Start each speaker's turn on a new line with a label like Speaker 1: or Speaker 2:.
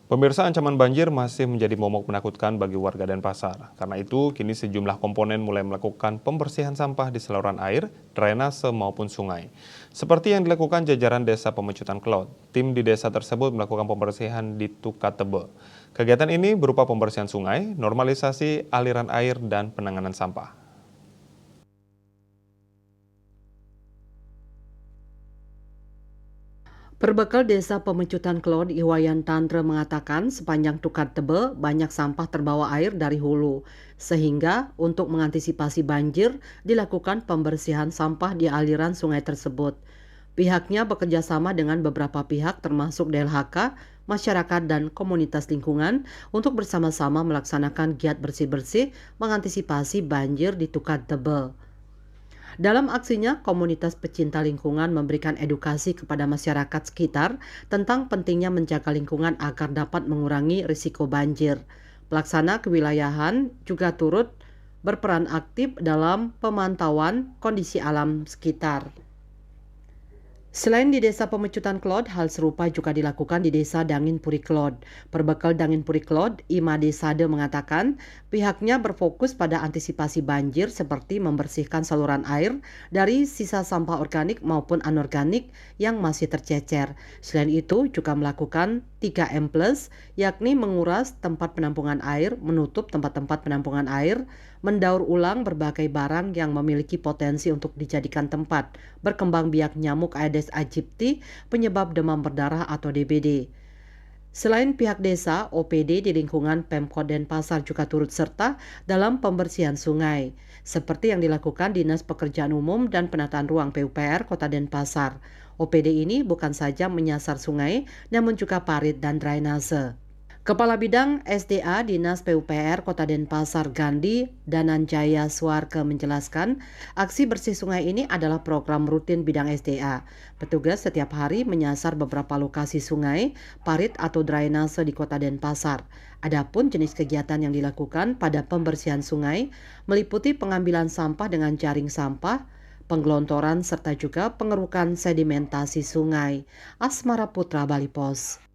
Speaker 1: Pemirsa, ancaman banjir masih menjadi momok menakutkan bagi warga Denpasar. Karena itu, kini sejumlah komponen mulai melakukan pembersihan sampah di saluran air, drainase maupun sungai. Seperti yang dilakukan jajaran Desa Pemecutan Kelot, tim di desa tersebut melakukan pembersihan di Tukatebe. Kegiatan ini berupa pembersihan sungai, normalisasi aliran air, dan penanganan sampah.
Speaker 2: Perbekal Desa Pemecutan Kelod, Iwayan Tantre mengatakan sepanjang Tukatebe banyak sampah terbawa air dari hulu. Sehingga untuk mengantisipasi banjir dilakukan pembersihan sampah di aliran sungai tersebut. Pihaknya bekerja sama dengan beberapa pihak termasuk DLHK, masyarakat dan komunitas lingkungan untuk bersama-sama melaksanakan giat bersih-bersih mengantisipasi banjir di Tukatebe. Dalam aksinya, komunitas pecinta lingkungan memberikan edukasi kepada masyarakat sekitar tentang pentingnya menjaga lingkungan agar dapat mengurangi risiko banjir. Pelaksana kewilayahan juga turut berperan aktif dalam pemantauan kondisi alam sekitar. Selain di Desa Pemecutan Kelod, hal serupa juga dilakukan di Desa Dangin Puri Kelod. Perbekal Dangin Puri Kelod, Ima Desade mengatakan pihaknya berfokus pada antisipasi banjir seperti membersihkan saluran air dari sisa sampah organik maupun anorganik yang masih tercecer. Selain itu juga melakukan 3M+, yakni menguras tempat penampungan air, menutup tempat-tempat penampungan air, mendaur ulang berbagai barang yang memiliki potensi untuk dijadikan tempat berkembang biak nyamuk Aedes aegypti penyebab demam berdarah atau DBD. Selain pihak desa, OPD di lingkungan Pemkot Denpasar juga turut serta dalam pembersihan sungai, seperti yang dilakukan Dinas Pekerjaan Umum dan Penataan Ruang PUPR Kota Denpasar. OPD ini bukan saja menyasar sungai, namun juga parit dan drainase. Kepala Bidang SDA Dinas PUPR Kota Denpasar Gandhi Dananjaya Suarke menjelaskan, aksi bersih sungai ini adalah program rutin bidang SDA. Petugas setiap hari menyasar beberapa lokasi sungai, parit atau drainase di Kota Denpasar. Adapun jenis kegiatan yang dilakukan pada pembersihan sungai meliputi pengambilan sampah dengan jaring sampah, penggelontoran serta juga pengerukan sedimentasi sungai. Asmara Putra, Bali Pos.